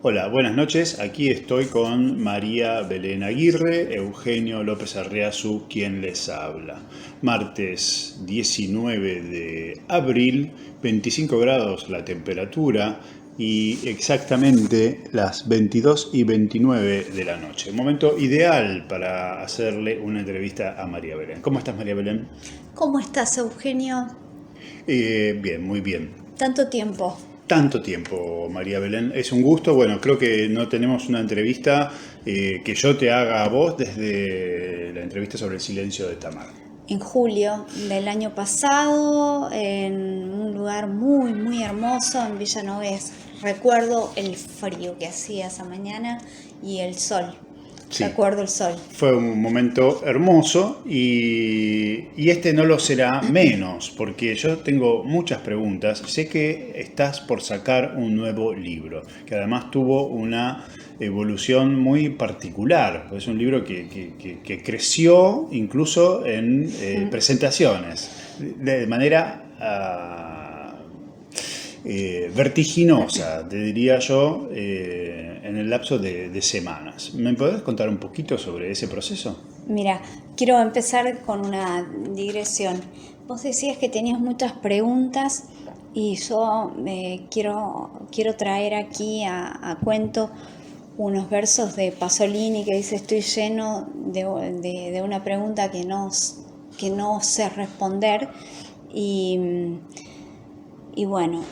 Hola, buenas noches. Aquí estoy con María Belén Aguirre, Eugenio López Arriazu, quien les habla. Martes 19 de abril, 25 grados la temperatura y exactamente las 22:29 de la noche. Momento ideal para hacerle una entrevista a María Belén. ¿Cómo estás, María Belén? ¿Cómo estás, Eugenio? Bien, muy bien. Tanto tiempo. Tanto tiempo, María Belén. Es un gusto. Bueno, creo que no tenemos una entrevista que yo te haga a vos desde la entrevista sobre el silencio de Tamar. En julio del año pasado, en un lugar muy, muy hermoso en Villa Noves. Recuerdo el frío que hacía esa mañana y el sol. Sí, Recuerdo el sol. fue un momento hermoso y este no lo será menos, porque yo tengo muchas preguntas. Sé que estás por sacar un nuevo libro, que además tuvo una evolución muy particular. Es un libro que creció incluso en presentaciones, de manera vertiginosa, te diría yo, en el lapso de semanas. ¿Me podés contar un poquito sobre ese proceso? Mira, quiero empezar con una digresión. Vos decías que tenías muchas preguntas y yo quiero traer aquí a cuento unos versos de Pasolini que dice: estoy lleno de una pregunta que no sé responder. Y bueno,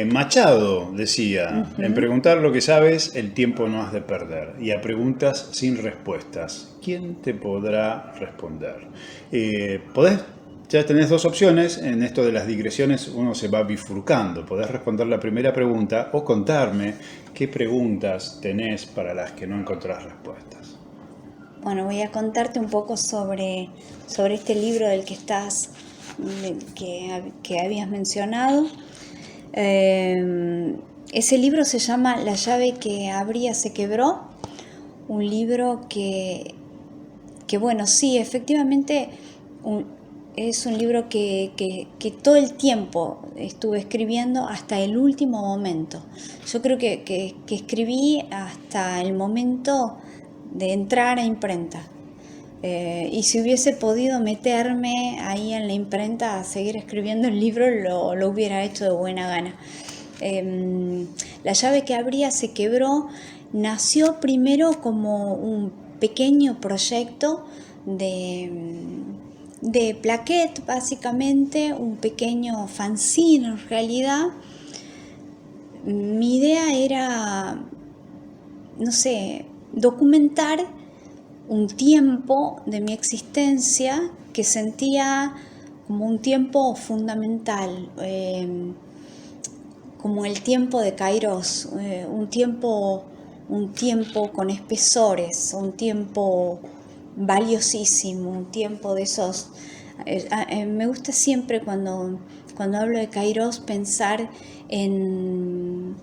Machado decía, en ujú. preguntar lo que sabes, el tiempo no has de perder. Y a preguntas sin respuestas, ¿quién te podrá responder? Podés, ya tenés dos opciones, en esto de las digresiones uno se va bifurcando. Podés responder la primera pregunta o contarme qué preguntas tenés para las que no encontrás respuestas. Bueno, voy a contarte un poco sobre este libro del que que habías mencionado. Eh, Ese libro se llama La llave que abría se quebró, un libro que bueno, sí, efectivamente un- es un libro que todo el tiempo estuve escribiendo hasta el último momento. Yo creo que escribí hasta el momento de entrar a imprenta. Y si hubiese podido meterme ahí en la imprenta a seguir escribiendo el libro, lo hubiera hecho de buena gana. La llave que abría se quebró. Nació primero como un pequeño proyecto de plaquette, básicamente, un pequeño fanzine en realidad. Mi idea era, no sé, documentar un tiempo de mi existencia que sentía como un tiempo fundamental, como el tiempo de Kairos, un tiempo con espesores, un tiempo valiosísimo, un tiempo de esos. Me gusta siempre cuando hablo de Kairos pensar en,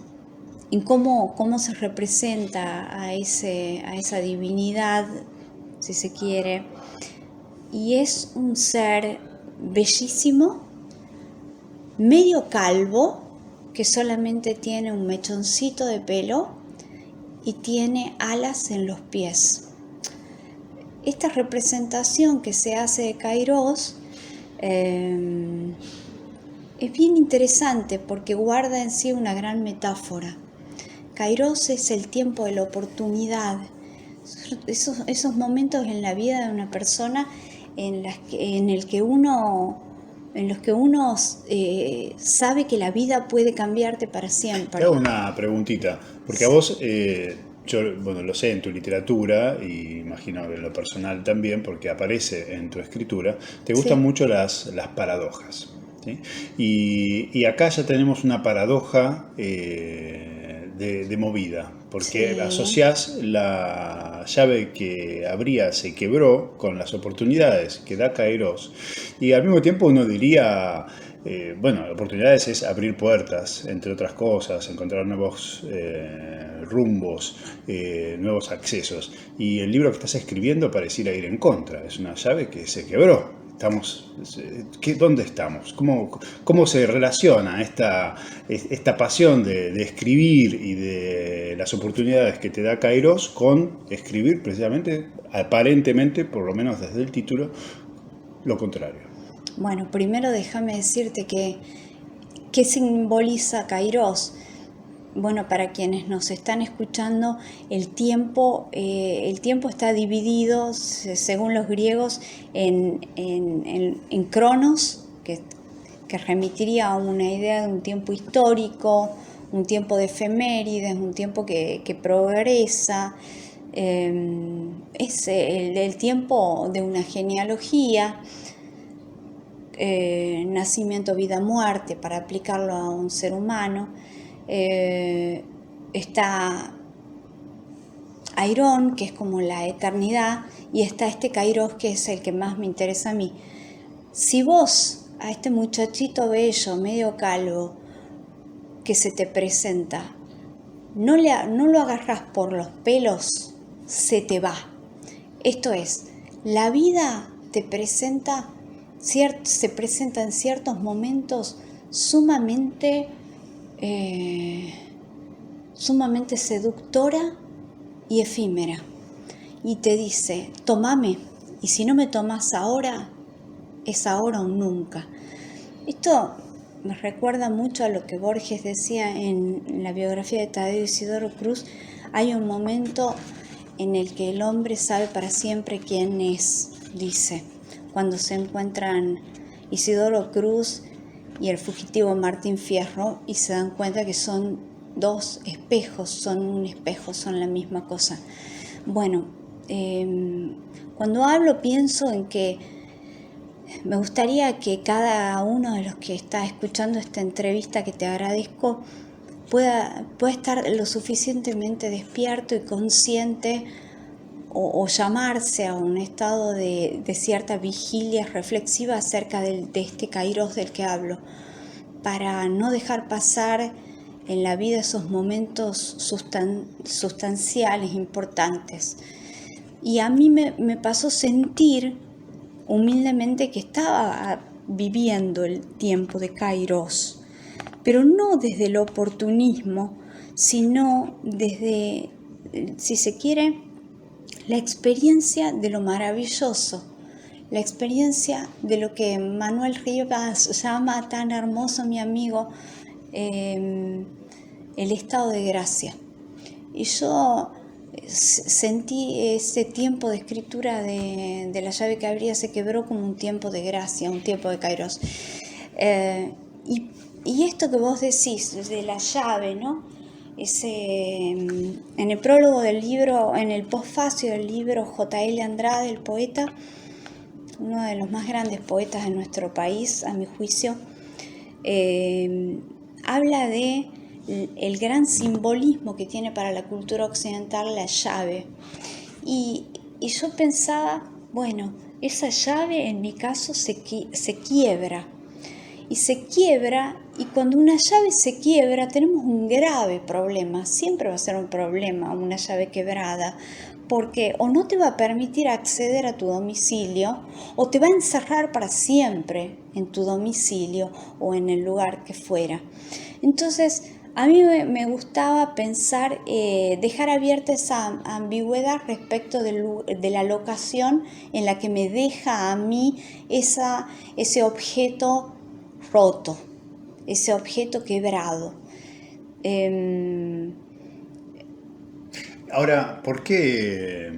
en cómo se representa a esa divinidad, si se quiere. Y es un ser bellísimo, medio calvo, que solamente tiene un mechoncito de pelo y tiene alas en los pies. Esta representación que se hace de Kairos es bien interesante porque guarda en sí una gran metáfora. Kairos es el tiempo de la oportunidad, esos momentos en la vida de una persona en los que uno sabe que la vida puede cambiarte para Te siempre. hago una preguntita, porque a vos, yo bueno, lo sé en tu literatura y imagino que en lo personal también, porque aparece en tu escritura, te gustan Sí, mucho las paradojas. ¿Sí? Y acá ya tenemos una paradoja de movida, porque sí. asociás la llave que abría se quebró con las oportunidades que da Kairos, y al mismo tiempo uno diría bueno, oportunidades es abrir puertas, entre otras cosas, encontrar nuevos rumbos, nuevos accesos. Y el libro que estás escribiendo pareciera ir en contra. Es una llave que se quebró. ¿Dónde estamos? ¿Cómo se relaciona esta pasión de escribir y de las oportunidades que te da Kairos con escribir precisamente, aparentemente, por lo menos desde el título, lo contrario? Bueno, primero déjame decirte ¿qué simboliza Kairos? Bueno, para quienes nos están escuchando, el tiempo está dividido, según los griegos, en cronos, que remitiría a una idea de un tiempo histórico, un tiempo de efemérides, un tiempo que progresa. Es el tiempo de una genealogía, nacimiento, vida, muerte, para aplicarlo a un ser humano. Está Airón, que es como la eternidad, y está este Kairos, que es el que más me interesa a mí. Si vos a este muchachito bello, medio calvo, que se te presenta, no lo agarras por los pelos, se te va. Esto es, la vida se presenta en ciertos momentos sumamente seductora y efímera, y te dice, tómame, y si no me tomas ahora, es ahora o nunca. Esto me recuerda mucho a lo que Borges decía en la biografía de Tadeo Isidoro Cruz. Hay un momento en el que el hombre sabe para siempre quién es, dice, cuando se encuentran Isidoro Cruz y el fugitivo Martín Fierro y se dan cuenta que son dos espejos, son un espejo, son la misma cosa. Bueno, cuando hablo pienso en que me gustaría que cada uno de los que está escuchando esta entrevista, que te agradezco, pueda estar lo suficientemente despierto y consciente o llamarse a un estado de cierta vigilia reflexiva acerca de este Kairos del que hablo, para no dejar pasar en la vida esos momentos sustanciales, importantes. Y a mí me pasó sentir humildemente que estaba viviendo el tiempo de Kairos, pero no desde el oportunismo, sino desde, si se quiere, la experiencia de lo maravilloso, la experiencia de lo que Manuel Rivas llama tan hermoso, mi amigo, el estado de gracia. Y yo sentí ese tiempo de escritura de La llave que abría se quebró como un tiempo de gracia, un tiempo de Kairos. Y esto que vos decís de la llave, ¿no? En el prólogo del libro, en el posfacio del libro, J.L. Andrade, el poeta, uno de los más grandes poetas de nuestro país, a mi juicio, habla de el gran simbolismo que tiene para la cultura occidental la llave. Y yo pensaba, bueno, esa llave en mi caso se quiebra. Y se quiebra, y cuando una llave se quiebra tenemos un grave problema. Siempre va a ser un problema una llave quebrada, porque o no te va a permitir acceder a tu domicilio, o te va a encerrar para siempre en tu domicilio o en el lugar que fuera. Entonces, a mí me gustaba pensar, dejar abierta esa ambigüedad respecto de la locación en la que me deja a mí ese objeto roto, ese objeto quebrado. Ahora, ¿por qué,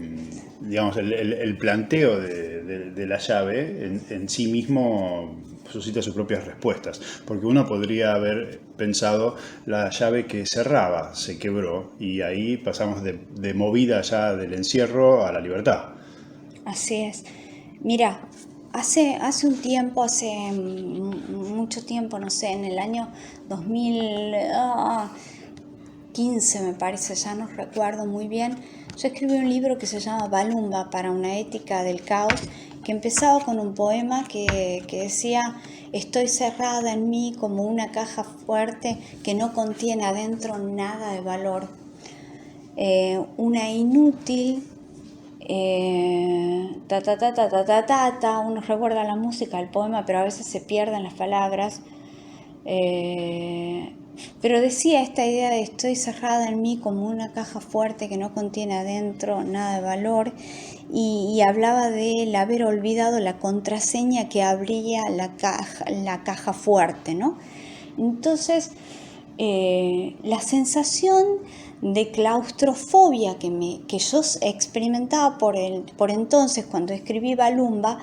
digamos, el planteo de la llave en sí mismo suscita sus propias respuestas? Porque uno podría haber pensado la llave que cerraba se quebró y ahí pasamos de movida ya del encierro a la libertad. Así es. Mira, hace un tiempo, hace mucho tiempo, no sé, en el año 2015 me parece, ya no recuerdo muy bien, yo escribí un libro que se llama Balumba para una ética del caos, que empezaba con un poema que decía: estoy cerrada en mí como una caja fuerte que no contiene adentro nada de valor. Una inútil Ta ta ta ta ta ta ta ta, uno recuerda la música del poema, pero a veces se pierden las palabras. Pero decía esta idea de estoy cerrada en mí como una caja fuerte que no contiene adentro nada de valor, y hablaba del haber olvidado la contraseña que abría la caja fuerte, ¿no? Entonces, la sensación de claustrofobia que yo experimentaba por entonces cuando escribí Balumba,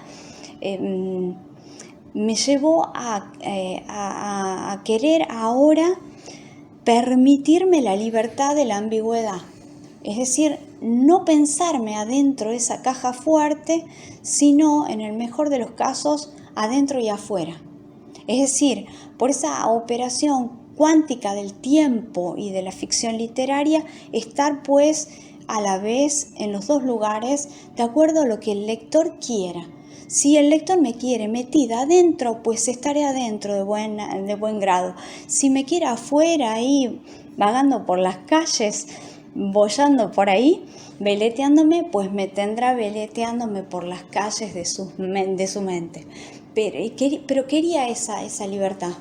me llevó a querer ahora permitirme la libertad de la ambigüedad. Es decir, no pensarme adentro de esa caja fuerte, sino, en el mejor de los casos, adentro y afuera. Es decir, por esa operación cuántica del tiempo y de la ficción literaria, estar pues a la vez en los dos lugares de acuerdo a lo que el lector quiera. Si el lector me quiere metida adentro, pues estaré adentro de buen grado. Si me quiere afuera, ahí vagando por las calles, boyando por ahí, veleteándome, pues me tendrá veleteándome por las calles de su mente. Pero quería esa libertad,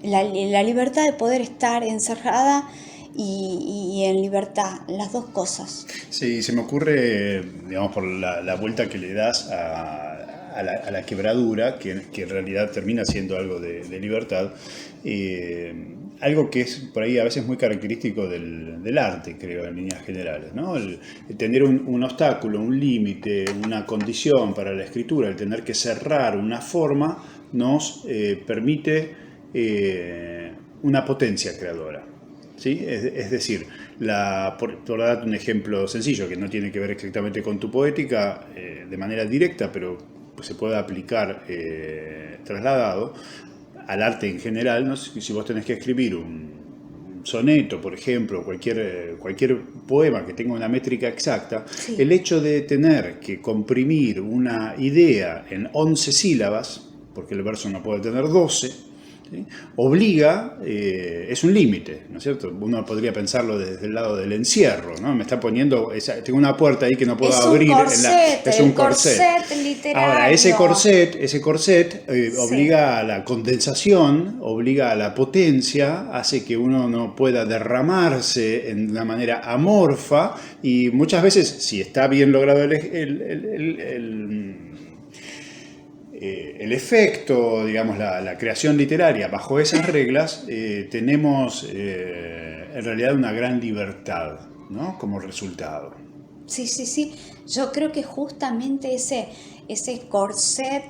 la libertad de poder estar encerrada y en libertad, las dos cosas. Sí, se me ocurre, digamos, por la vuelta que le das a la quebradura, que en realidad termina siendo algo de libertad, algo que es por ahí a veces muy característico del arte, creo, en líneas generales, ¿no? El tener un obstáculo, un límite, una condición para la escritura, el tener que cerrar una forma, nos permite una potencia creadora. ¿Sí? Es decir, por darte un ejemplo sencillo que no tiene que ver exactamente con tu poética de manera directa, pero pues, se puede aplicar trasladado al arte en general, ¿no? Si vos tenés que escribir un soneto, por ejemplo, cualquier poema que tenga una métrica exacta, Sí. el hecho de tener que comprimir una idea en 11 sílabas, porque el verso no puede tener 12, ¿sí? Obliga, es un límite, ¿no es cierto? Uno podría pensarlo desde el lado del encierro, ¿no? Me está poniendo, tengo una puerta ahí que no puedo abrir. Es un corset literario. Ahora, ese corset Sí. obliga a la condensación, obliga a la potencia, hace que uno no pueda derramarse en una manera amorfa, y muchas veces, si está bien logrado el efecto, digamos, la creación literaria bajo esas reglas, tenemos en realidad una gran libertad, ¿no? Como resultado. Sí, sí, sí. Yo creo que justamente ese corset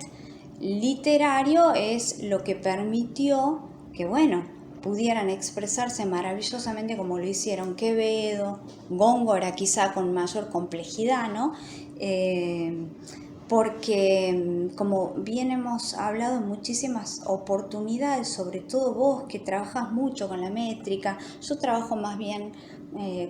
literario es lo que permitió que, bueno, pudieran expresarse maravillosamente como lo hicieron Quevedo, Góngora quizá con mayor complejidad, ¿no? Porque, como bien hemos hablado en muchísimas oportunidades, sobre todo vos que trabajas mucho con la métrica, yo trabajo más bien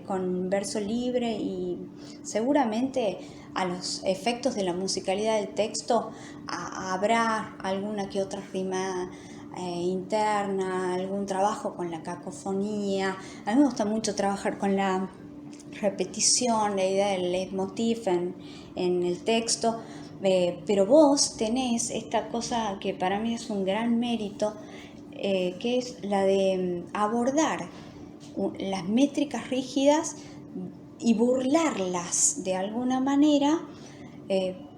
con verso libre, y seguramente a los efectos de la musicalidad del texto habrá alguna que otra rima interna, algún trabajo con la cacofonía. A mí me gusta mucho trabajar con la repetición, la idea del leitmotiv en el texto, pero vos tenés esta cosa que para mí es un gran mérito, que es la de abordar las métricas rígidas y burlarlas de alguna manera,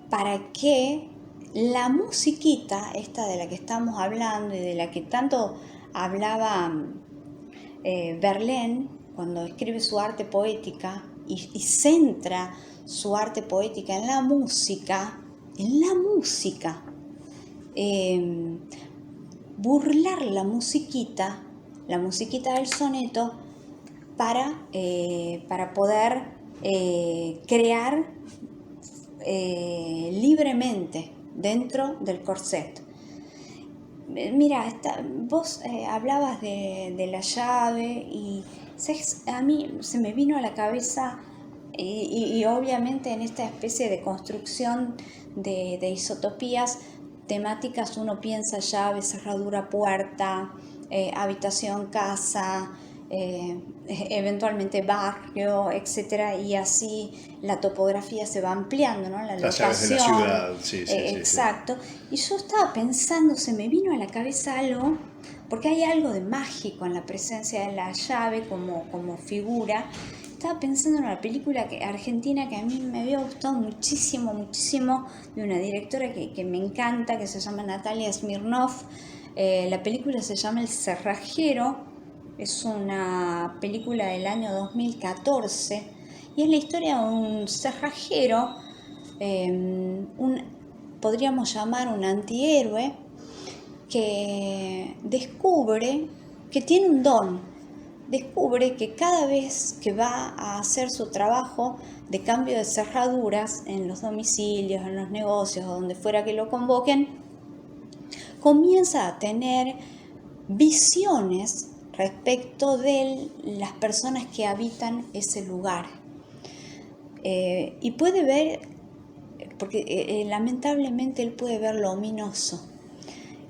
para que la musiquita, esta de la que estamos hablando y de la que tanto hablaba Verlaine cuando escribe su arte poética y centra su arte poética en la música, burlar la musiquita del soneto para poder crear libremente dentro del corset. Mira, vos hablabas de la llave, y a mí se me vino a la cabeza, y obviamente en esta especie de construcción de isotopías temáticas, uno piensa llave, cerradura, puerta, habitación, casa, eventualmente barrio, etcétera, y así la topografía se va ampliando, ¿no? La Las llaves de la locación, ciudad, sí, exacto. Y yo estaba pensando, se me vino a la cabeza algo, porque hay algo de mágico en la presencia de la llave como figura. Estaba pensando en una película argentina que a mí me había gustado muchísimo, muchísimo, de una directora que me encanta, que se llama Natalia Smirnoff. La película se llama El Cerrajero. Es una película del año 2014 y es la historia de un cerrajero, podríamos llamar un antihéroe, que descubre que tiene un don. Descubre que cada vez que va a hacer su trabajo de cambio de cerraduras en los domicilios, en los negocios o donde fuera que lo convoquen, comienza a tener visiones respecto de las personas que habitan ese lugar. Y puede ver, porque lamentablemente él puede ver lo ominoso.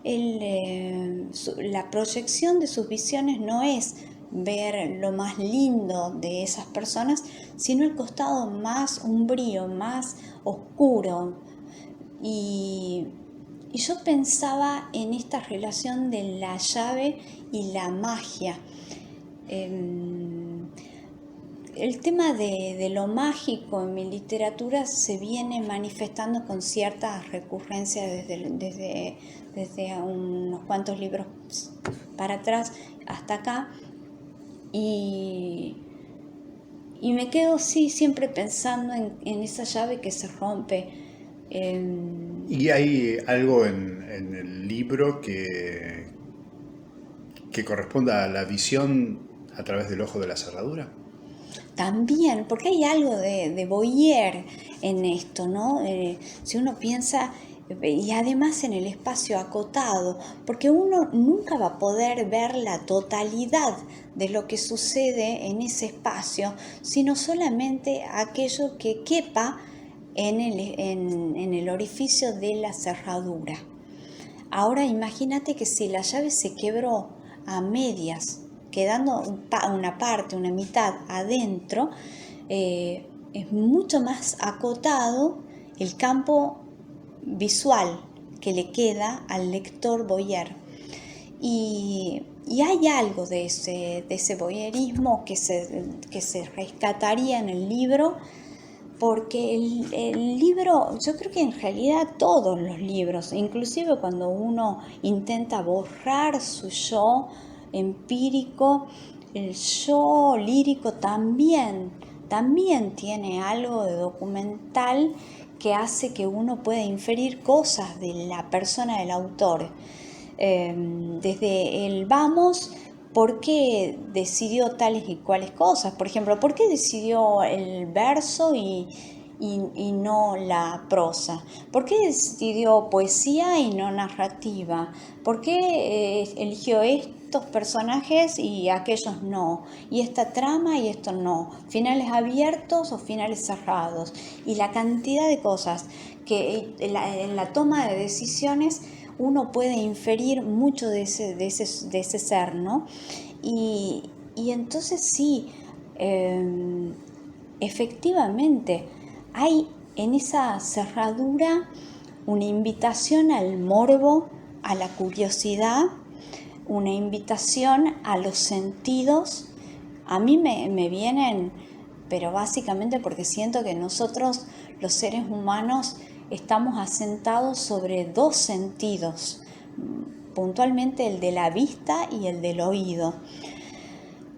La proyección de sus visiones no es ver lo más lindo de esas personas, sino el costado más umbrío, más oscuro. Y yo pensaba en esta relación de la llave y la magia. El tema de lo mágico en mi literatura se viene manifestando con cierta recurrencia desde unos cuantos libros para atrás hasta acá. Y me quedo siempre pensando en esa llave que se rompe. ¿Y hay algo en el libro que corresponda a la visión a través del ojo de la cerradura? También, porque hay algo de voyeur en esto, ¿no? Si uno piensa, y además en el espacio acotado, porque uno nunca va a poder ver la totalidad de lo que sucede en ese espacio, sino solamente aquello que quepa en el orificio de la cerradura. Ahora imagínate que si la llave se quebró a medias, quedando una parte, una mitad adentro, es mucho más acotado el campo visual que le queda al lector voyeur. Y hay algo de ese voyeurismo que se rescataría en el libro, porque el libro, yo creo que en realidad todos los libros, inclusive cuando uno intenta borrar su yo empírico, el yo lírico también tiene algo de documental que hace que uno pueda inferir cosas de la persona del autor. Desde el vamos, ¿por qué decidió tales y cuales cosas? Por ejemplo, ¿por qué decidió el verso y no la prosa? ¿Por qué decidió poesía y no narrativa? ¿Por qué eligió estos personajes y aquellos no? Y esta trama y esto no. Finales abiertos o finales cerrados. Y la cantidad de cosas que en la toma de decisiones uno puede inferir mucho de ese ser, ¿no? Y entonces sí, efectivamente, hay en esa cerradura una invitación al morbo, a la curiosidad, una invitación a los sentidos. A mí me vienen, pero básicamente porque siento que nosotros, los seres humanos, estamos asentados sobre dos sentidos, puntualmente el de la vista y el del oído.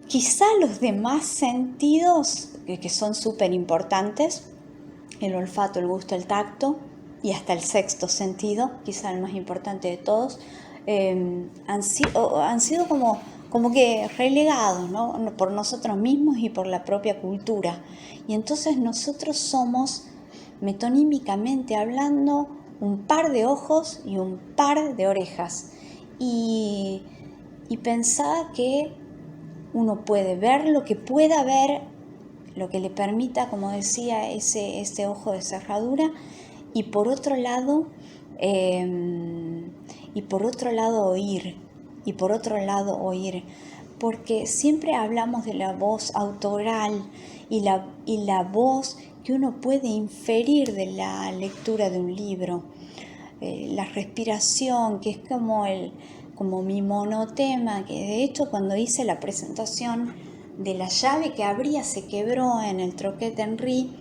Quizá los demás sentidos, que son súper importantes, el olfato, el gusto, el tacto y hasta el sexto sentido, quizá el más importante de todos, han sido como que relegados, ¿no? Por nosotros mismos y por la propia cultura. Y entonces nosotros somos, metonímicamente hablando, un par de ojos y un par de orejas. Y pensaba que uno puede ver lo que pueda ver, lo que le permita, como decía, ese ojo de cerradura, y por otro lado oír, porque siempre hablamos de la voz autoral y la voz que uno puede inferir de la lectura de un libro. La respiración, que es como mi monotema, que de hecho cuando hice la presentación de La llave que abría se quebró en el Troquet Henry,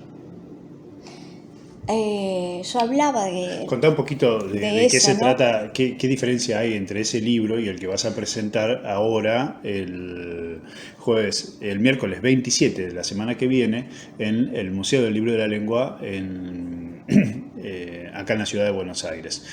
yo hablaba de... Contá un poquito de eso, qué se ¿no? trata, qué diferencia hay entre ese libro y el que vas a presentar ahora el miércoles 27 de la semana que viene en el Museo del Libro de la Lengua acá en la ciudad de Buenos Aires.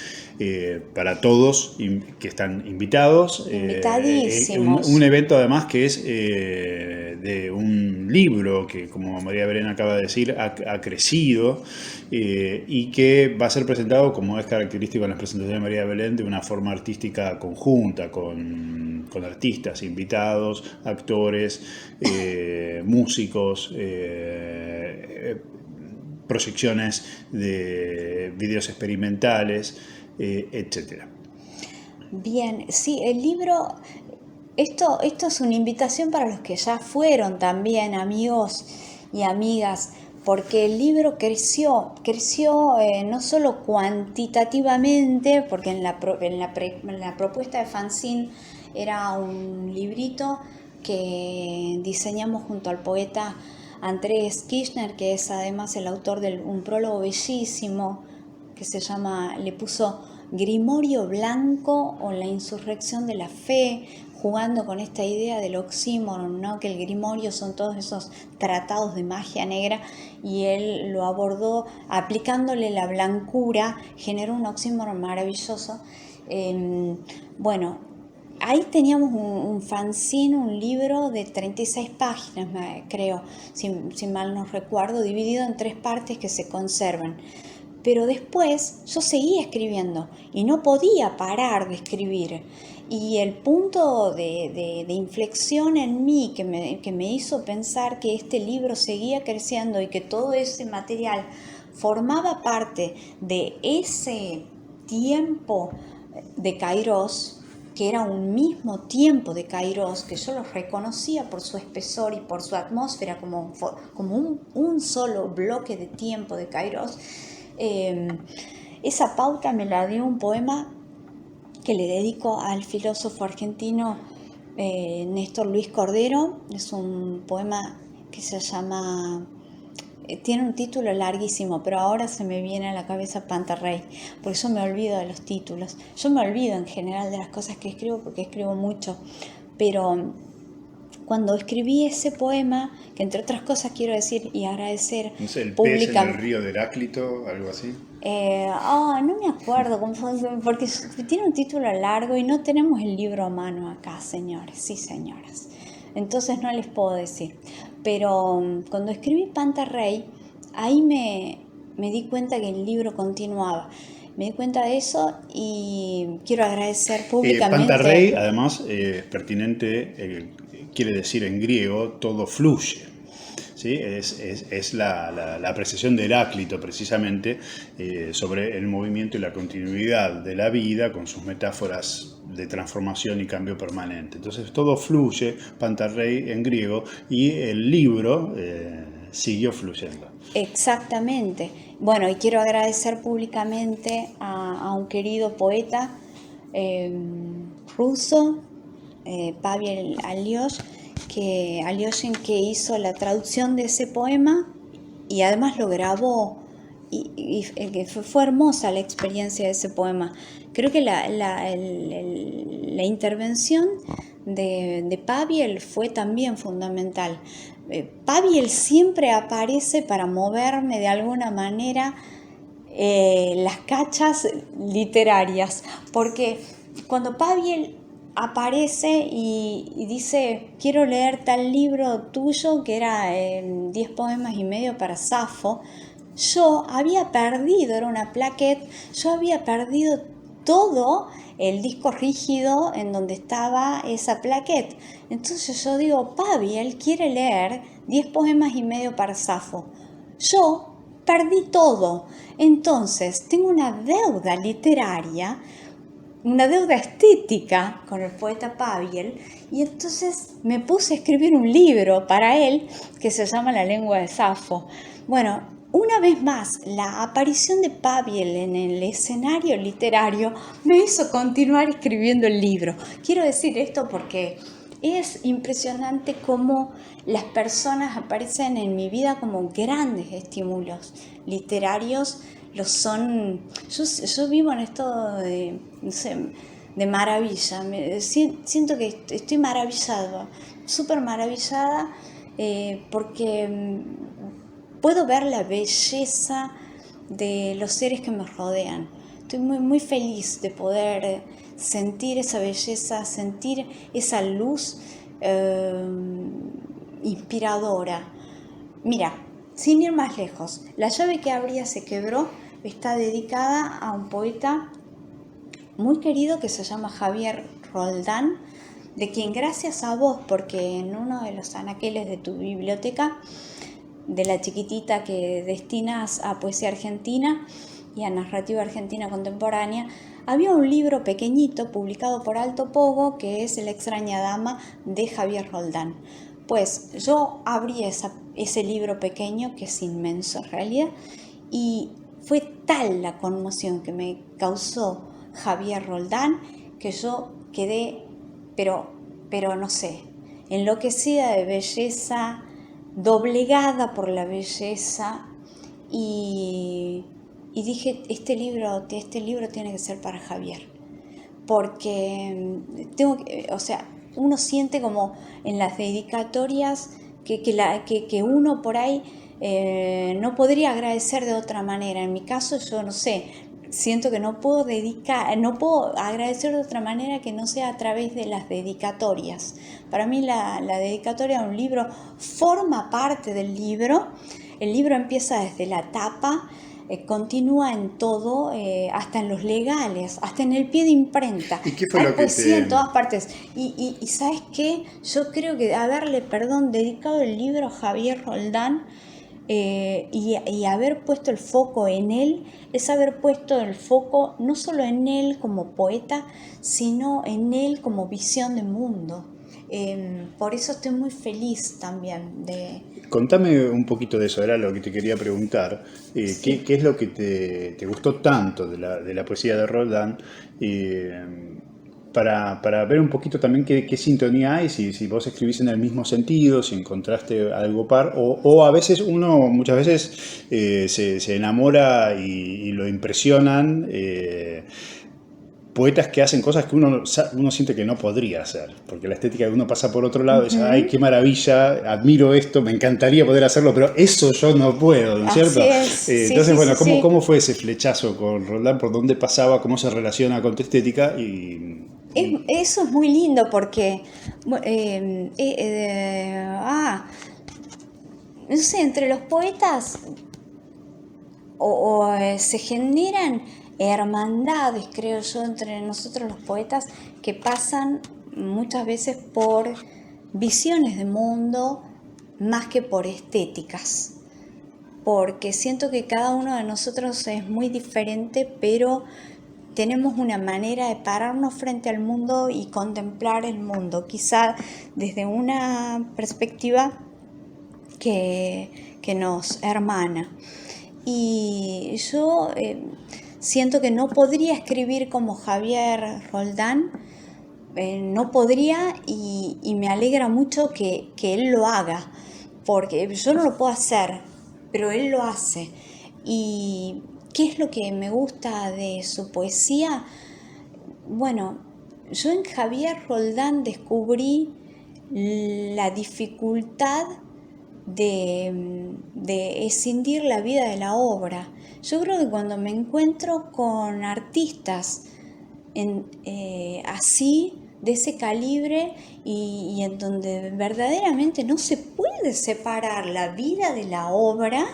Para todos que están invitados, Invitadísimos. un evento además que es de un libro que, como María Belén acaba de decir, ha crecido y que va a ser presentado, como es característico en las presentaciones de María Belén, de una forma artística conjunta, con artistas, invitados, actores, músicos, proyecciones de videos experimentales, etcétera. Bien, sí, el libro, esto es una invitación para los que ya fueron también, amigos y amigas, porque el libro creció no solo cuantitativamente, porque en la propuesta de fanzine era un librito que diseñamos junto al poeta Andrés Kirchner, que es además el autor de un prólogo bellísimo que se llama, le puso Grimorio Blanco o la insurrección de la fe, jugando con esta idea del oxímoron, ¿no? Que el grimorio son todos esos tratados de magia negra, y él lo abordó aplicándole la blancura, generó un oxímoron maravilloso. Bueno, ahí teníamos un fanzine, un libro de 36 páginas, creo, si mal no recuerdo, dividido en 3 partes que se conservan. Pero después yo seguía escribiendo y no podía parar de escribir. Y el punto de inflexión en mí que me hizo pensar que este libro seguía creciendo y que todo ese material formaba parte de ese tiempo de Kairos, que era un mismo tiempo de Kairos, que yo lo reconocía por su espesor y por su atmósfera como un solo bloque de tiempo de Kairos. Esa pauta me la dio un poema que le dedico al filósofo argentino Néstor Luis Cordero. Es un poema que se llama, tiene un título larguísimo, pero ahora se me viene a la cabeza Pantarrey, porque yo me olvido de los títulos. Yo me olvido en general de las cosas que escribo porque escribo mucho, pero cuando escribí ese poema, que entre otras cosas quiero decir y agradecer No sé, el públicamente. pez en el río de Heráclito, algo así. No me acuerdo cómo fue, porque tiene un título largo y no tenemos el libro a mano acá, señores y señoras. Entonces no les puedo decir. Pero cuando escribí Pantarrey, ahí me di cuenta que el libro continuaba. Me di cuenta de eso y quiero agradecer públicamente. Pantarrey, además, pertinente, quiere decir en griego, todo fluye. ¿Sí? Es la apreciación de Heráclito, precisamente, sobre el movimiento y la continuidad de la vida, con sus metáforas de transformación y cambio permanente. Entonces, todo fluye, Pantarrey en griego, y el libro siguió fluyendo. Exactamente. Bueno, y quiero agradecer públicamente a un querido poeta ruso, Pavel Alyoshin, que hizo la traducción de ese poema y además lo grabó, y fue hermosa la experiencia de ese poema. Creo que la intervención de Pavel fue también fundamental. Pavel siempre aparece para moverme de alguna manera las cachas literarias, porque cuando Pavel aparece y dice, quiero leer tal libro tuyo, que era 10 poemas y medio para Safo, yo había perdido, era una plaquette, yo había perdido todo el disco rígido en donde estaba esa plaquette. Entonces yo digo, Pavel quiere leer 10 poemas y medio para Safo. Yo perdí todo. Entonces tengo una deuda literaria una deuda estética con el poeta Paviel, y entonces me puse a escribir un libro para él que se llama La lengua de Safo. Bueno, una vez más, la aparición de Paviel en el escenario literario me hizo continuar escribiendo el libro. Quiero decir esto porque es impresionante cómo las personas aparecen en mi vida como grandes estímulos literarios. Lo son. Yo vivo en esto de, no sé, de maravilla. Siento que estoy maravillada, súper maravillada, porque puedo ver la belleza de los seres que me rodean. Estoy muy, muy feliz de poder sentir esa belleza, sentir esa luz inspiradora. Mira, sin ir más lejos, La llave que abría se quebró está dedicada a un poeta muy querido que se llama Javier Roldán, de quien gracias a vos, porque en uno de los anaqueles de tu biblioteca, de la chiquitita que destinas a poesía argentina y a narrativa argentina contemporánea, había un libro pequeñito publicado por Alto Pogo que es La extraña dama de Javier Roldán. Pues yo abrí ese libro pequeño, que es inmenso en realidad, y fue tal la conmoción que me causó Javier Roldán que yo quedé, pero no sé, enloquecida de belleza, doblegada por la belleza, y dije, este libro tiene que ser para Javier, porque uno siente como en las dedicatorias que uno por ahí no podría agradecer de otra manera. En mi caso, yo no sé, siento que no puedo agradecer de otra manera que no sea a través de las dedicatorias. Para mí la dedicatoria a un libro forma parte del libro. El libro empieza desde la tapa, continúa en todo, hasta en los legales, hasta en el pie de imprenta. ¿Y qué fue Hay lo que poesía en todas partes. Y ¿sabes qué? Yo creo que haberle, dedicado el libro a Javier Roldán, y haber puesto el foco en él, es haber puesto el foco no solo en él como poeta, sino en él como visión de mundo. Por eso estoy muy feliz también de... Contame un poquito de eso, era lo que te quería preguntar. Sí. ¿Qué es lo que te gustó tanto de la poesía de Roldán? Para ver un poquito también qué sintonía hay, si vos escribís en el mismo sentido, si encontraste algo par, o a veces muchas veces se enamora y lo impresionan poetas que hacen cosas que uno siente que no podría hacer, porque la estética de uno pasa por otro lado, dice, ay, qué maravilla, admiro esto, me encantaría poder hacerlo, pero eso yo no puedo, ¿no es cierto? Entonces, sí, bueno, sí. ¿cómo fue ese flechazo con Roldán? ¿Por dónde pasaba? ¿Cómo se relaciona con tu estética? Eso es muy lindo porque, no sé, entre los poetas se generan hermandades, creo yo, entre nosotros los poetas, que pasan muchas veces por visiones de mundo más que por estéticas, porque siento que cada uno de nosotros es muy diferente, pero tenemos una manera de pararnos frente al mundo y contemplar el mundo, quizá desde una perspectiva que nos hermana. Y yo siento que no podría escribir como Javier Roldán, no podría, y me alegra mucho que él lo haga, porque yo no lo puedo hacer, pero él lo hace. ¿Y qué es lo que me gusta de su poesía? Bueno, yo en Javier Roldán descubrí la dificultad de escindir la vida de la obra. Yo creo que cuando me encuentro con artistas así, de ese calibre, y en donde verdaderamente no se puede separar la vida de la obra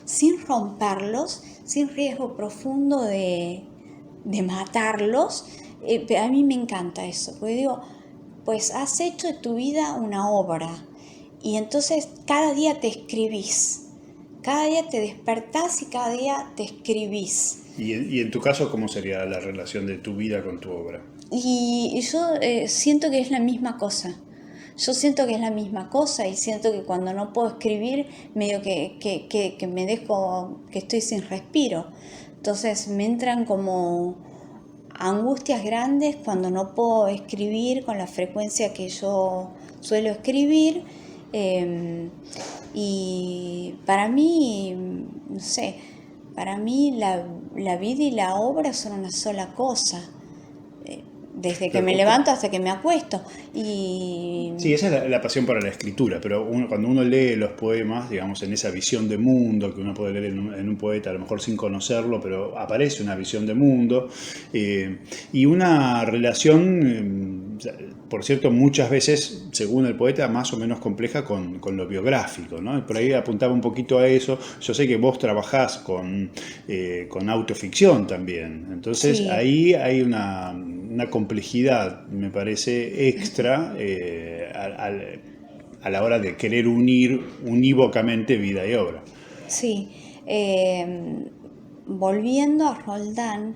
sin romperlos, sin riesgo profundo de matarlos, a mí me encanta eso, porque digo, pues has hecho de tu vida una obra, y entonces cada día te escribís, cada día te despertás y cada día te escribís. Y en tu caso, ¿cómo sería la relación de tu vida con tu obra? Y yo siento que es la misma cosa. Yo siento que es la misma cosa y siento que cuando no puedo escribir, medio que me dejo, que estoy sin respiro. Entonces me entran como angustias grandes cuando no puedo escribir con la frecuencia que yo suelo escribir. Y para mí, no sé, para mí la vida y la obra son una sola cosa. Desde que me levanto hasta que me acuesto. Y Sí, esa es la pasión para la escritura, pero cuando uno lee los poemas, digamos, en esa visión de mundo que uno puede leer en un poeta, a lo mejor sin conocerlo, pero aparece una visión de mundo y una relación, por cierto, muchas veces, según el poeta, más o menos compleja con lo biográfico, ¿no? Por ahí apuntaba un poquito a eso. Yo sé que vos trabajás con autoficción también, entonces sí, ahí hay una complejidad, me parece, extra a la hora de querer unir unívocamente vida y obra. sí. Volviendo a Roldán,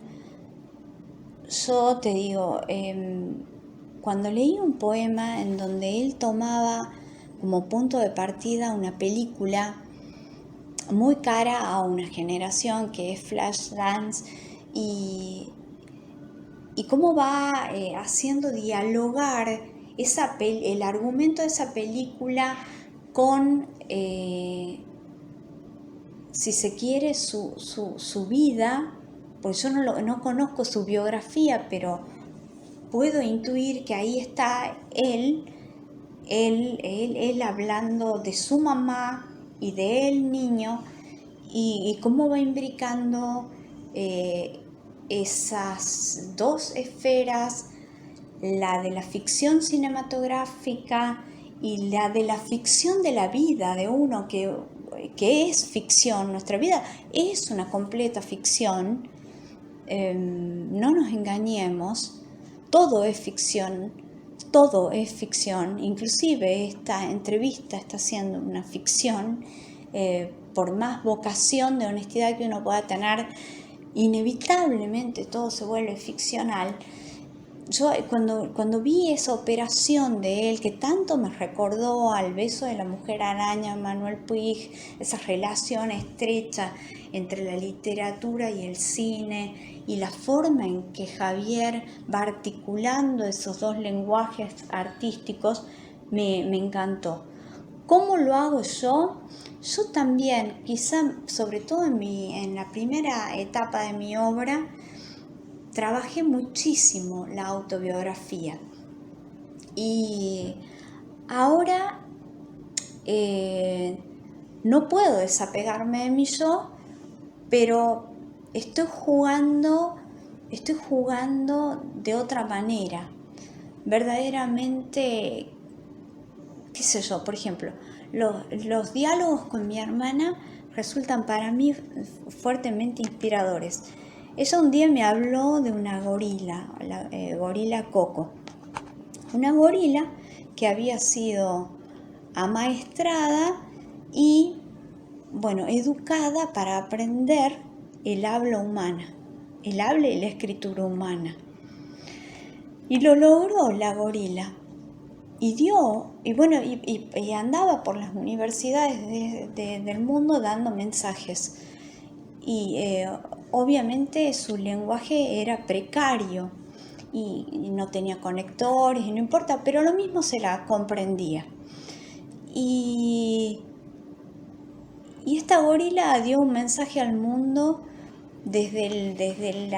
yo te digo, cuando leí un poema en donde él tomaba como punto de partida una película muy cara a una generación que es Flashdance y cómo va haciendo dialogar el argumento de esa película con, si se quiere, su vida, pues yo no conozco su biografía, pero puedo intuir que ahí está él hablando de su mamá y de él niño y cómo va imbricando esas dos esferas, la de la ficción cinematográfica y la de la ficción de la vida de uno, que es ficción. Nuestra vida es una completa ficción. No nos engañemos, todo es ficción, todo es ficción, inclusive esta entrevista está siendo una ficción, por más vocación de honestidad que uno pueda tener, inevitablemente todo se vuelve ficcional. Yo cuando vi esa operación de él, que tanto me recordó al Beso de la Mujer Araña, Manuel Puig, esa relación estrecha entre la literatura y el cine, y la forma en que Javier va articulando esos dos lenguajes artísticos, me encantó. ¿Cómo lo hago yo? Yo también, quizá sobre todo en la primera etapa de mi obra, trabajé muchísimo la autobiografía y ahora no puedo desapegarme de mi yo, pero estoy jugando de otra manera, verdaderamente, qué sé yo, por ejemplo, los diálogos con mi hermana resultan para mí fuertemente inspiradores. Ella un día me habló de una gorila, la gorila Coco. Una gorila que había sido amaestrada y, bueno, educada para aprender el habla humana, el habla y la escritura humana. Y lo logró la gorila. Y andaba por las universidades del mundo dando mensajes. Y obviamente su lenguaje era precario y no tenía conectores, y no importa, pero lo mismo se la comprendía. Y esta gorila dio un mensaje al mundo desde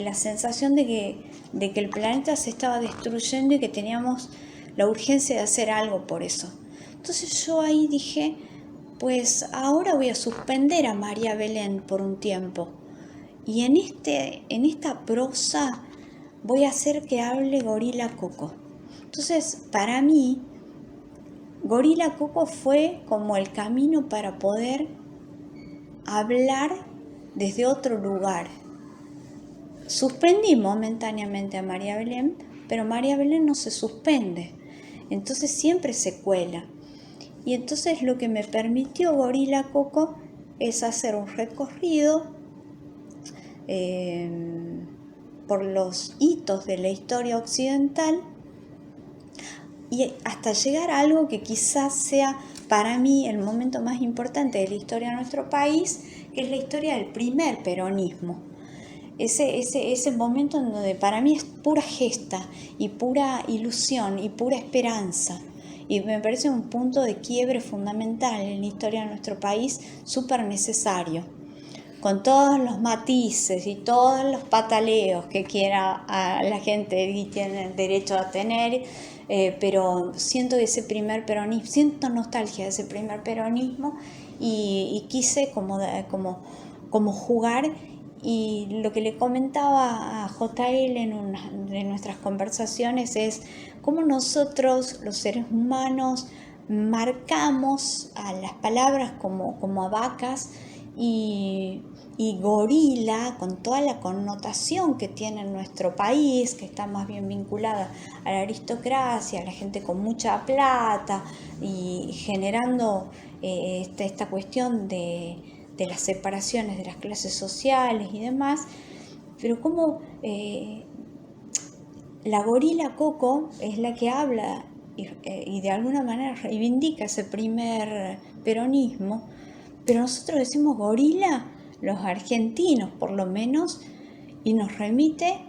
la sensación de que el planeta se estaba destruyendo y que teníamos la urgencia de hacer algo por eso. Entonces yo ahí dije, pues ahora voy a suspender a María Belén por un tiempo y en esta prosa voy a hacer que hable Gorila Coco. Entonces, para mí, Gorila Coco fue como el camino para poder hablar desde otro lugar. Suspendí momentáneamente a María Belén, pero María Belén no se suspende, entonces siempre se cuela. Y entonces lo que me permitió Gorila Coco es hacer un recorrido por los hitos de la historia occidental y hasta llegar a algo que quizás sea para mí el momento más importante de la historia de nuestro país, que es la historia del primer peronismo. Ese momento en donde para mí es pura gesta y pura ilusión y pura esperanza. Y me parece un punto de quiebre fundamental en la historia de nuestro país, súper necesario. Con todos los matices y todos los pataleos que quiera a la gente y tiene derecho a tener, pero siento ese primer peronismo, siento nostalgia de ese primer peronismo y quise como jugar. Y lo que le comentaba a JL en una de nuestras conversaciones es cómo nosotros, los seres humanos, marcamos a las palabras como a vacas y gorila, con toda la connotación que tiene en nuestro país, que está más bien vinculada a la aristocracia, a la gente con mucha plata y generando esta cuestión de las separaciones de las clases sociales y demás, pero como la Gorila Coco es la que habla y de alguna manera reivindica ese primer peronismo, pero nosotros decimos gorila, los argentinos por lo menos, y nos remite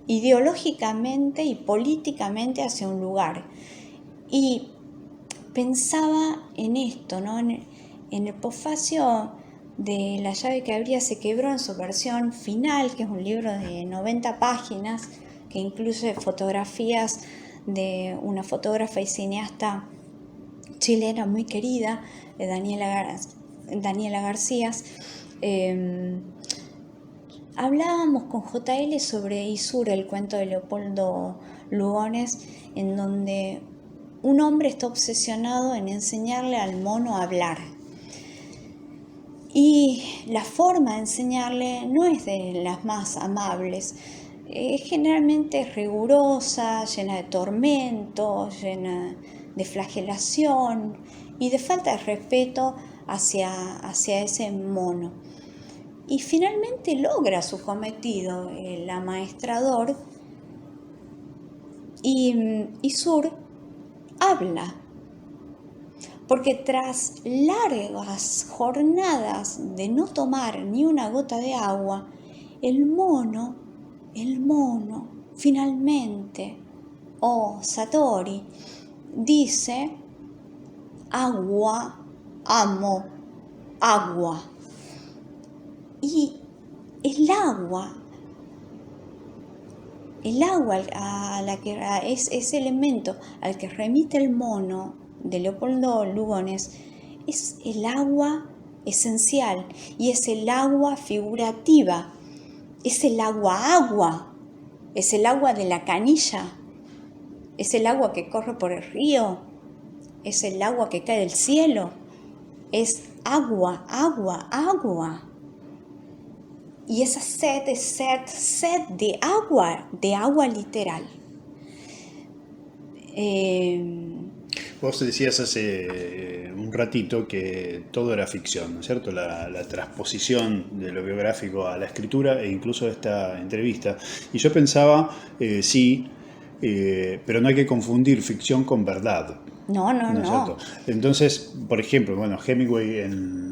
ideológicamente y políticamente hacia un lugar. Y pensaba en esto, ¿no? En el posfacio de La llave que abría se quebró en su versión final, que es un libro de 90 páginas, que incluye fotografías de una fotógrafa y cineasta chilena muy querida, Daniela García. Hablábamos con JL sobre Isur, el cuento de Leopoldo Lugones, en donde un hombre está obsesionado en enseñarle al mono a hablar. Y la forma de enseñarle no es de las más amables, es generalmente rigurosa, llena de tormento, llena de flagelación y de falta de respeto hacia ese mono. Y finalmente logra su cometido el amaestrador y Isur habla. Porque tras largas jornadas de no tomar ni una gota de agua, el mono, finalmente, Satori, dice: agua, amo, agua. Y el agua es ese elemento al que remite el mono de Leopoldo Lugones, es el agua esencial y es el agua figurativa, es el agua, es el agua de la canilla, es el agua que corre por el río, es el agua que cae del cielo, es agua. Y esa sed es sed de agua literal. Vos decías hace un ratito que todo era ficción, ¿no es cierto? La transposición de lo biográfico a la escritura e incluso esta entrevista. Y yo pensaba, sí, pero no hay que confundir ficción con verdad. No. ¿No es cierto? Entonces, por ejemplo, Hemingway en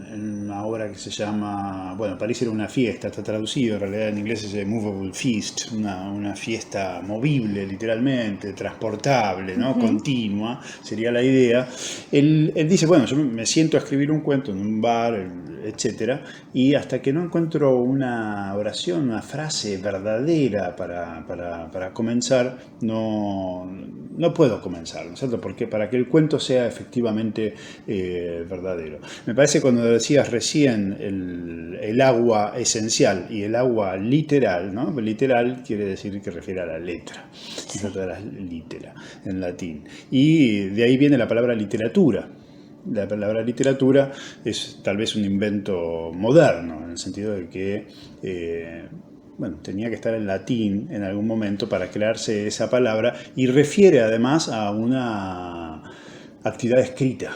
una obra que se llama, París era una fiesta, está traducido, en realidad en inglés es a movable feast, una fiesta movible literalmente, transportable, ¿no? Continua, sería la idea. Él dice, yo me siento a escribir un cuento en un bar, etcétera, y hasta que no encuentro una oración, una frase verdadera para comenzar, no puedo comenzar, ¿no es cierto? Porque para que el cuento sea efectivamente verdadero. Me parece cuando decías recién el agua esencial y el agua literal, ¿no? Literal quiere decir que refiere a la letra, sí. La litera en latín. Y de ahí viene la palabra literatura. La palabra literatura es tal vez un invento moderno, en el sentido de que tenía que estar en latín en algún momento para crearse esa palabra, y refiere además a una actividad escrita,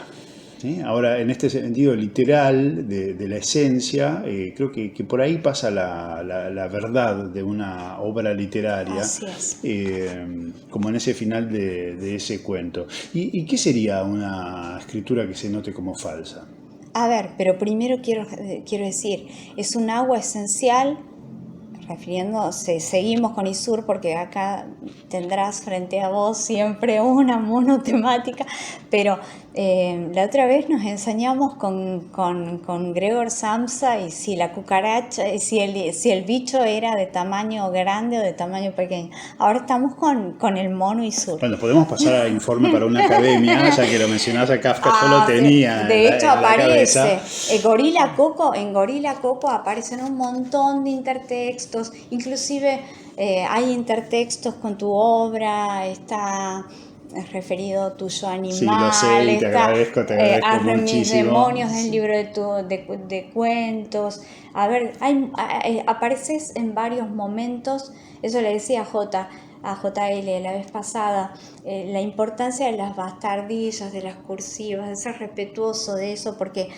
¿sí? Ahora, en este sentido literal de la esencia, creo que por ahí pasa la verdad de una obra literaria, Así es. como en ese final de ese cuento. ¿Y qué sería una escritura que se note como falsa? A ver, pero primero quiero decir, es un agua esencial, refiriéndose, seguimos con Isur porque acá tendrás frente a vos siempre una monotemática, pero la otra vez nos enseñamos con Gregor Samsa y si la cucaracha, si el bicho era de tamaño grande o de tamaño pequeño. Ahora estamos con el mono Isur. Bueno, podemos pasar a informe para una academia, ya que lo mencionás a Kafka, yo lo tenía de hecho en la cabeza. aparece en Gorila Coco aparecen un montón de intertextos, inclusive hay intertextos con tu obra, está referido tuyo animal, Sí, lo sé y te agradezco Arre mis muchísimo. demonios del libro de cuentos. A ver, apareces en varios momentos, eso le decía a JL la vez pasada, la importancia de las bastardillas, de las cursivas, de ser respetuoso de eso, porque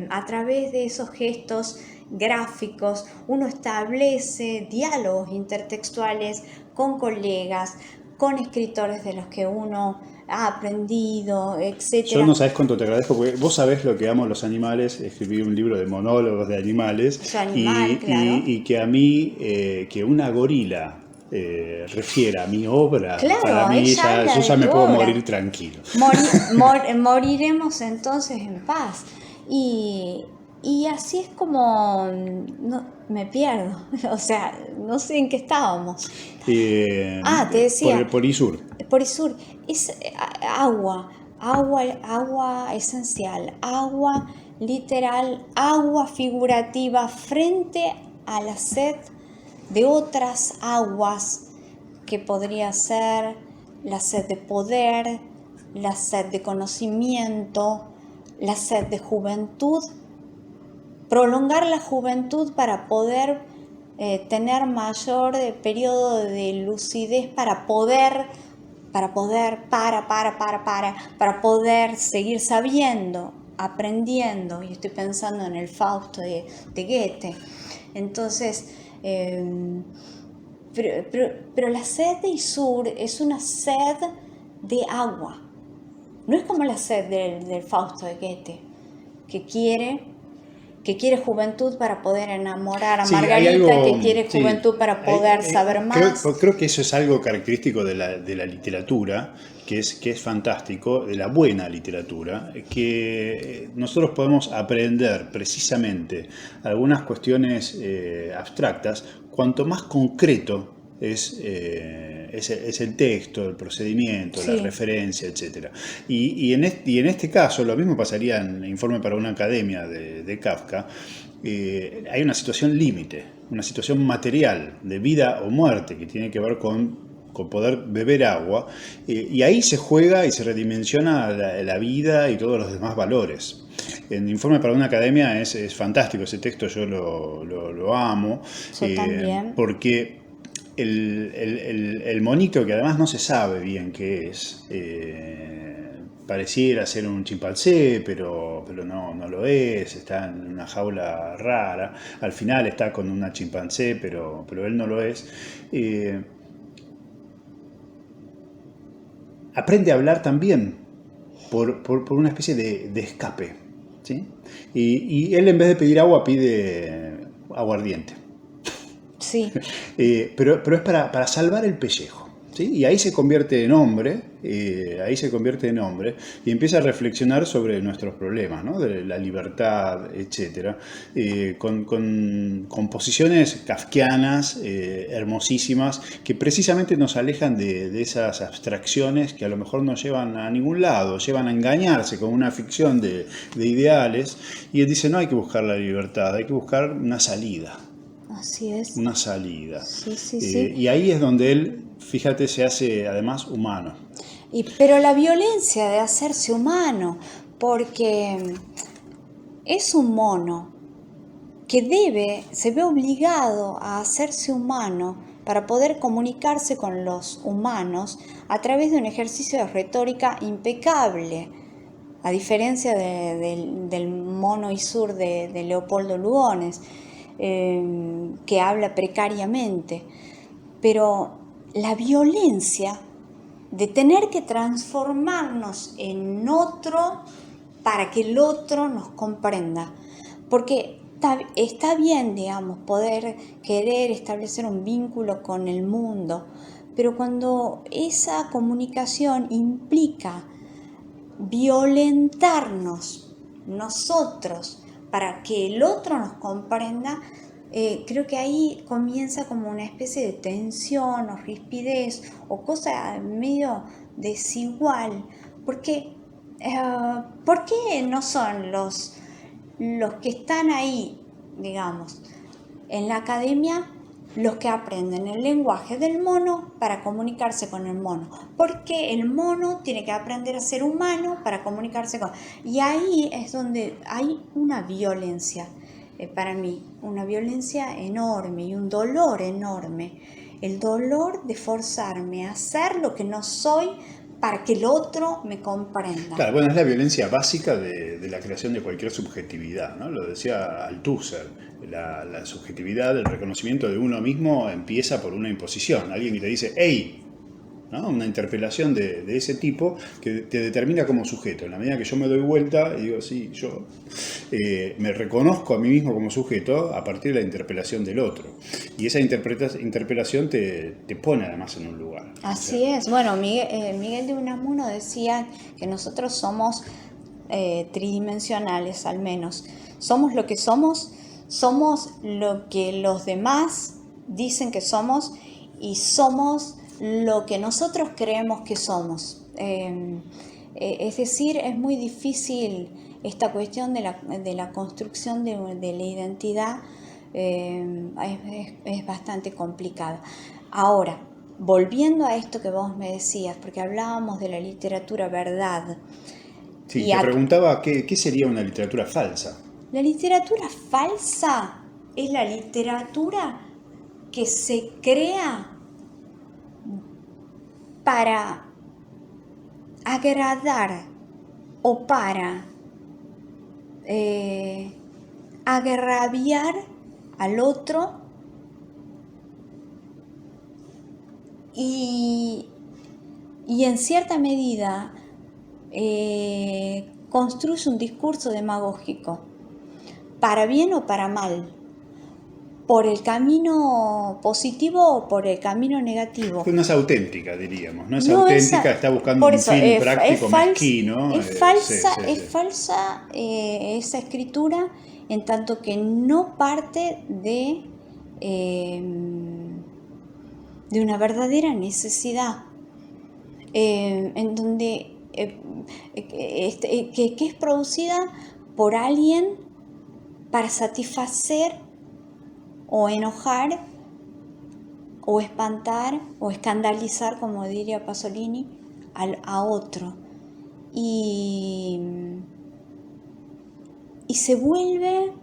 a través de esos gestos gráficos uno establece diálogos intertextuales con colegas, con escritores de los que uno ha aprendido, etc. Yo no sabes cuánto te agradezco, porque vos sabés lo que amo los animales, escribí un libro de monólogos de animales, Su animal, claro. y que a mí, que una gorila refiera a mi obra, Claro, para mí ella habla yo de ya me tu puedo obra. morir tranquilo. Moriremos entonces en paz. Y así es como me pierdo. O sea, no sé en qué estábamos. Te decía. Por Isur. Por Isur. Es agua esencial, agua literal, agua figurativa frente a la sed de otras aguas que podría ser la sed de poder, la sed de conocimiento, la sed de juventud, prolongar la juventud para poder tener mayor periodo de lucidez para poder seguir sabiendo, aprendiendo, y estoy pensando en el Fausto de Goethe. Entonces, pero la sed de Isur es una sed de agua. No es como la sed del Fausto de Goethe, que quiere juventud para poder enamorar a Margarita, que quiere juventud para poder saber más. Creo que eso es algo característico de la literatura, que es fantástico, de la buena literatura, que nosotros podemos aprender precisamente algunas cuestiones abstractas, cuanto más concreto es el texto, el procedimiento, sí, la referencia, etc. Y en este caso, lo mismo pasaría en Informe para una academia de Kafka. Hay una situación límite, una situación material de vida o muerte que tiene que ver con poder beber agua, y ahí se juega y se redimensiona la vida y todos los demás valores. En Informe para una academia es fantástico ese texto, yo lo amo. Yo también. Porque el monito, que además no se sabe bien qué es, pareciera ser un chimpancé, pero no lo es, está en una jaula rara, al final está con una chimpancé, pero él no lo es. Aprende a hablar también por una especie de escape, ¿sí? Y él, en vez de pedir agua, pide aguardiente. Sí. Pero es para salvar el pellejo, ¿sí? Y ahí se convierte en hombre, y empieza a reflexionar sobre nuestros problemas, ¿no? De la libertad, etc. Con composiciones kafkianas, hermosísimas, que precisamente nos alejan de esas abstracciones que a lo mejor no llevan a ningún lado, llevan a engañarse con una ficción de ideales, y él dice: no hay que buscar la libertad, hay que buscar una salida. Así es. Una salida. Sí. Y ahí es donde él, fíjate, se hace además humano. Pero la violencia de hacerse humano, porque es un mono que se ve obligado a hacerse humano para poder comunicarse con los humanos a través de un ejercicio de retórica impecable. a diferencia del Mono y Sur de Leopoldo Lugones, que habla precariamente. Pero la violencia de tener que transformarnos en otro para que el otro nos comprenda. Porque está bien, digamos, poder querer establecer un vínculo con el mundo, pero cuando esa comunicación implica violentarnos nosotros para que el otro nos comprenda, creo que ahí comienza como una especie de tensión o rispidez o cosa medio desigual, porque ¿por qué no son los que están ahí, digamos, en la academia, los que aprenden el lenguaje del mono para comunicarse con el mono? Porque el mono tiene que aprender a ser humano para comunicarse con... Y ahí es donde hay una violencia, para mí, una violencia enorme y un dolor enorme. El dolor de forzarme a ser lo que no soy para que el otro me comprenda. Claro, bueno, es la violencia básica de la creación de cualquier subjetividad, ¿no? Lo decía Althusser, la subjetividad, el reconocimiento de uno mismo empieza por una imposición. Alguien que te dice, ¡hey! ¿No? Una interpelación de ese tipo que te determina como sujeto. En la medida que yo me doy vuelta y digo, sí, yo me reconozco a mí mismo como sujeto a partir de la interpelación del otro. Y esa interpelación te pone además en un lugar. Así es. Bueno, Miguel de Unamuno decía que nosotros somos tridimensionales, al menos. Somos lo que somos lo que los demás dicen que somos y somos lo que nosotros creemos que somos. Es decir, es muy difícil esta cuestión de la construcción de la identidad, es bastante complicada. Ahora, volviendo a esto que vos me decías, porque hablábamos de la literatura verdad. Sí, te preguntaba qué sería una literatura falsa. La literatura falsa es la literatura que se crea para agradar o para agraviar al otro y en cierta medida construye un discurso demagógico, para bien o para mal, por el camino positivo o por el camino negativo. No es auténtica, diríamos, no es auténtica, está buscando un fin práctico mezquino. Es falsa esa escritura, en tanto que no parte de una verdadera necesidad, en donde que es producida por alguien para satisfacer o enojar o espantar o escandalizar, como diría Pasolini, a otro. Y se vuelve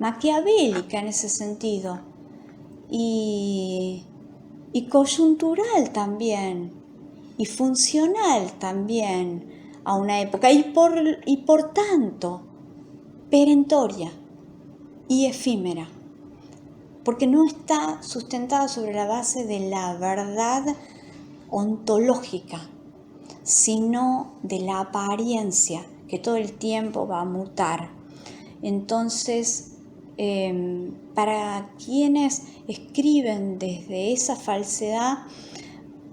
maquiavélica en ese sentido y coyuntural también y funcional también a una época y por tanto perentoria y efímera, porque no está sustentada sobre la base de la verdad ontológica, sino de la apariencia que todo el tiempo va a mutar. Entonces, para quienes escriben desde esa falsedad,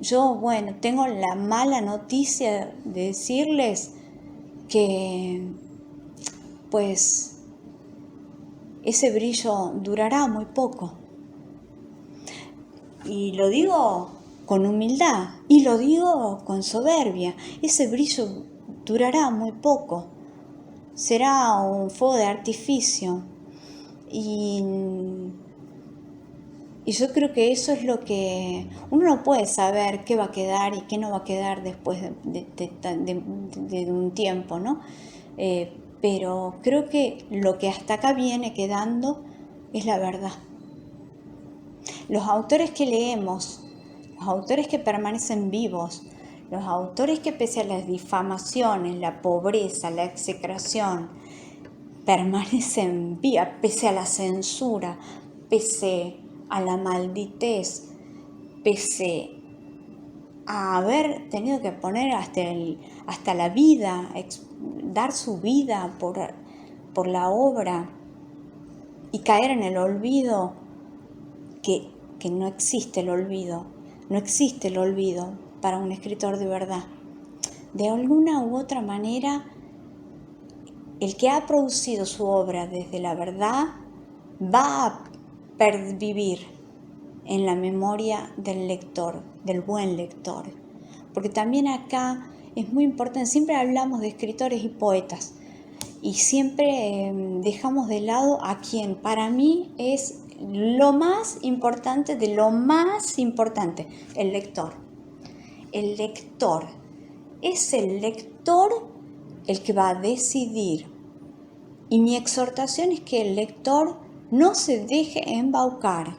yo, tengo la mala noticia de decirles que, pues, ese brillo durará muy poco. Y lo digo con humildad y lo digo con soberbia. Ese brillo durará muy poco. Será un fuego de artificio. Y yo creo que eso es lo que... Uno no puede saber qué va a quedar y qué no va a quedar después de un tiempo, ¿no? Pero creo que lo que hasta acá viene quedando es la verdad. Los autores que leemos, los autores que permanecen vivos, Los autores que pese a las difamaciones, la pobreza, la execración, permanecen vivos, pese a la censura, pese a la malditez, pese a haber tenido que poner hasta la vida, dar su vida por la obra y caer en el olvido, que no existe el olvido, no existe el olvido para un escritor de verdad. De alguna u otra manera, el que ha producido su obra desde la verdad va a pervivir en la memoria del lector, del buen lector. Porque también acá es muy importante, siempre hablamos de escritores y poetas y siempre dejamos de lado a quien para mí es lo más importante de lo más importante, el lector. El lector. Es el lector el que va a decidir. Y mi exhortación es que el lector no se deje embaucar,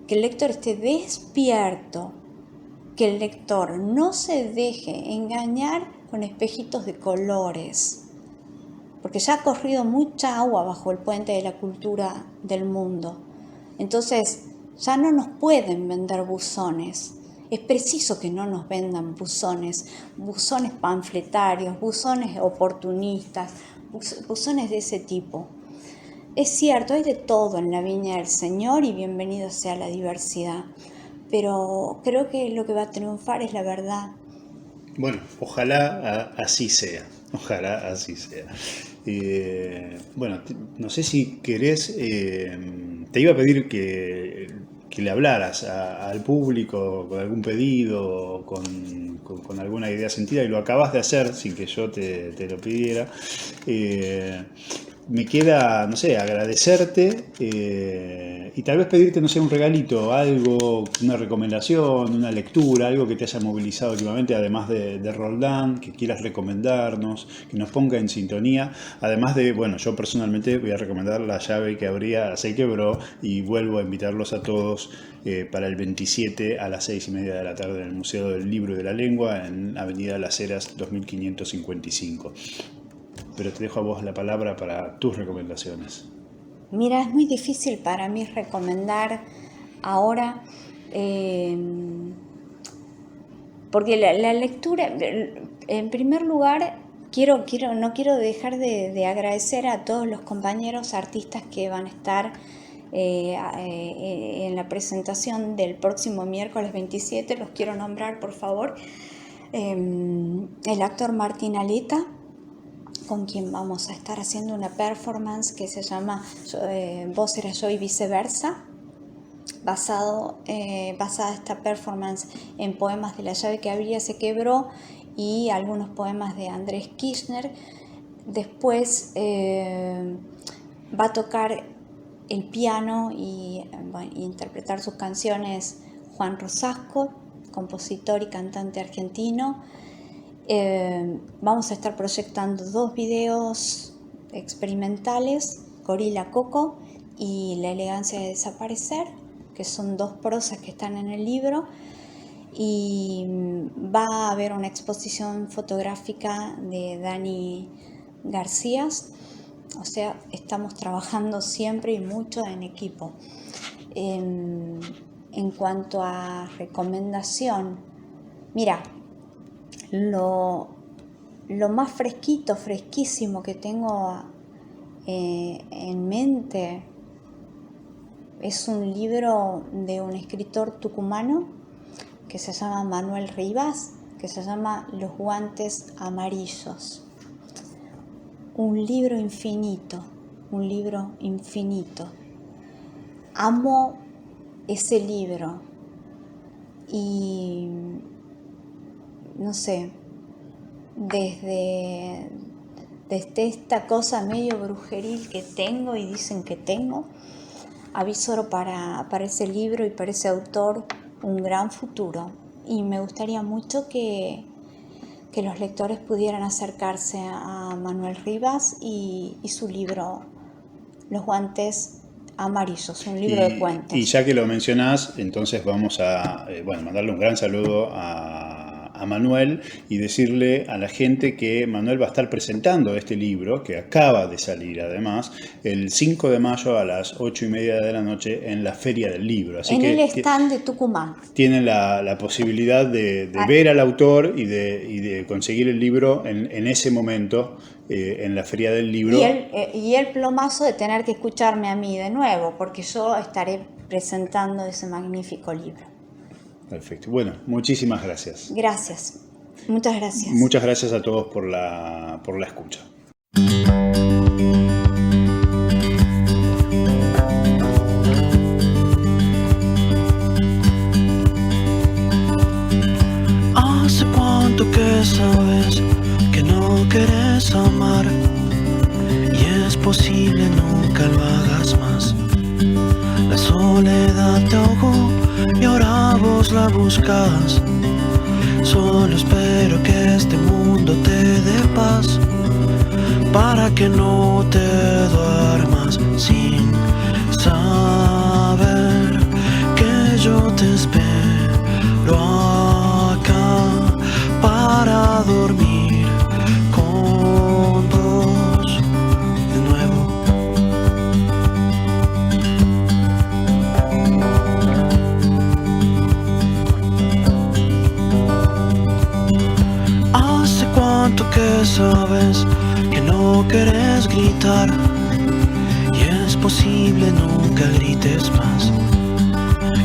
que el lector esté despierto, que el lector no se deje engañar con espejitos de colores, porque ya ha corrido mucha agua bajo el puente de la cultura del mundo. Entonces, ya no nos pueden vender buzones. Es preciso que no nos vendan buzones panfletarios, buzones oportunistas, buzones de ese tipo. Es cierto, hay de todo en la viña del Señor y bienvenido sea la diversidad, pero creo que lo que va a triunfar es la verdad. Bueno, ojalá así sea, ojalá así sea. Bueno, no sé si querés, te iba a pedir que le hablaras al público con algún pedido, con alguna idea sentida, y lo acabas de hacer sin que yo te lo pidiera. Me queda, no sé, agradecerte y tal vez pedirte, no sé, un regalito, algo, una recomendación, una lectura, algo que te haya movilizado últimamente, además de Roldán, que quieras recomendarnos, que nos ponga en sintonía. Además de, bueno, yo personalmente voy a recomendar La llave que abría se quebró y vuelvo a invitarlos a todos para el 27 a las 6:30 de la tarde en el Museo del Libro y de la Lengua, en Avenida Las Heras 2555. Pero te dejo a vos la palabra para tus recomendaciones. Mira, es muy difícil para mí recomendar ahora, porque la lectura, en primer lugar, no quiero dejar de agradecer a todos los compañeros artistas que van a estar en la presentación del próximo miércoles 27, los quiero nombrar, por favor. El actor Martín Aleta, con quien vamos a estar haciendo una performance que se llama Vos era yo y viceversa, basada esta performance en poemas de La llave que abría se quebró y algunos poemas de Andrés Kirchner. Después va a tocar el piano y interpretar sus canciones Juan Rosasco, compositor y cantante argentino. Vamos a estar proyectando 2 videos experimentales, Gorila Coco y La elegancia de desaparecer, que son 2 prosas que están en el libro, y va a haber una exposición fotográfica de Dani García. O sea, estamos trabajando siempre y mucho en equipo. En cuanto a recomendación, mira, lo más fresquísimo que tengo en mente es un libro de un escritor tucumano que se llama Manuel Rivas, que se llama Los guantes amarillos. Un libro infinito. Amo ese libro y no sé, desde esta cosa medio brujeril que tengo y dicen que tengo, avisoro para ese libro y para ese autor un gran futuro. Y me gustaría mucho que los lectores pudieran acercarse a Manuel Rivas y su libro Los guantes amarillos, un libro de cuentos. Y ya que lo mencionás, entonces vamos a mandarle un gran saludo a a Manuel y decirle a la gente que Manuel va a estar presentando este libro, que acaba de salir además, el 5 de mayo a las 8:30 de la noche en la Feria del Libro. Así en que el stand de Tucumán. Tienen la posibilidad de ver al autor y de conseguir el libro en ese momento en la Feria del Libro. Y el plomazo de tener que escucharme a mí de nuevo, porque yo estaré presentando ese magnífico libro. Perfecto. Bueno, muchísimas gracias. Gracias. Muchas gracias. Muchas gracias a todos por la escucha. ¿Hace cuánto que sabes que no quieres amar? Y es posible nunca lo hagas más. La soledad te ahogó y ahora vos la buscas. Solo espero que este mundo te dé paz, para que no te duermas sin saber que yo te espero acá para dormir con vos de nuevo. ¿Hace cuánto que sabes que no querés gritar? Y es posible nunca grites más.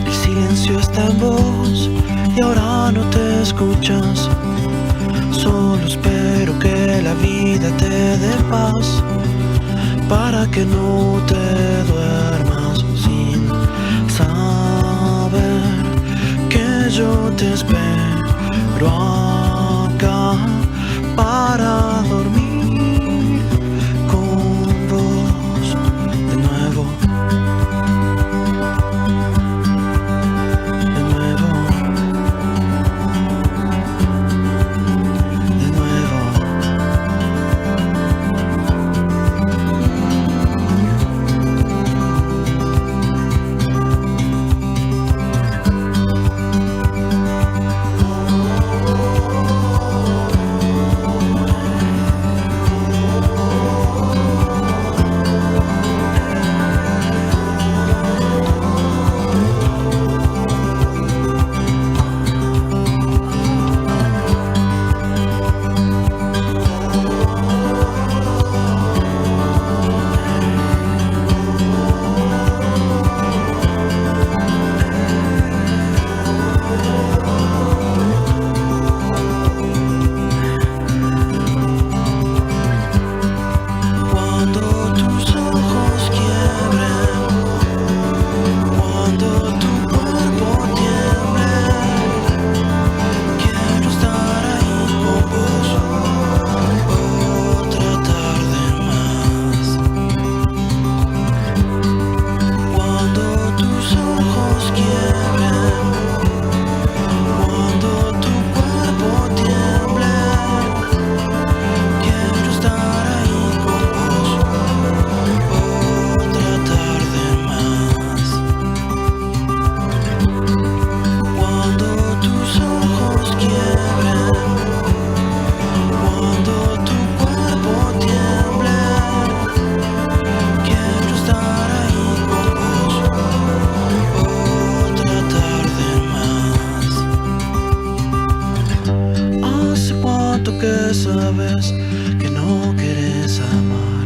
El silencio está en vos y ahora no te escuchas. Solo espero que la vida te dé paz, para que no te duermas sin saber que yo te espero acá para dormir con vos de nuevo. De nuevo. De nuevo. Que sabes que no quieres amar.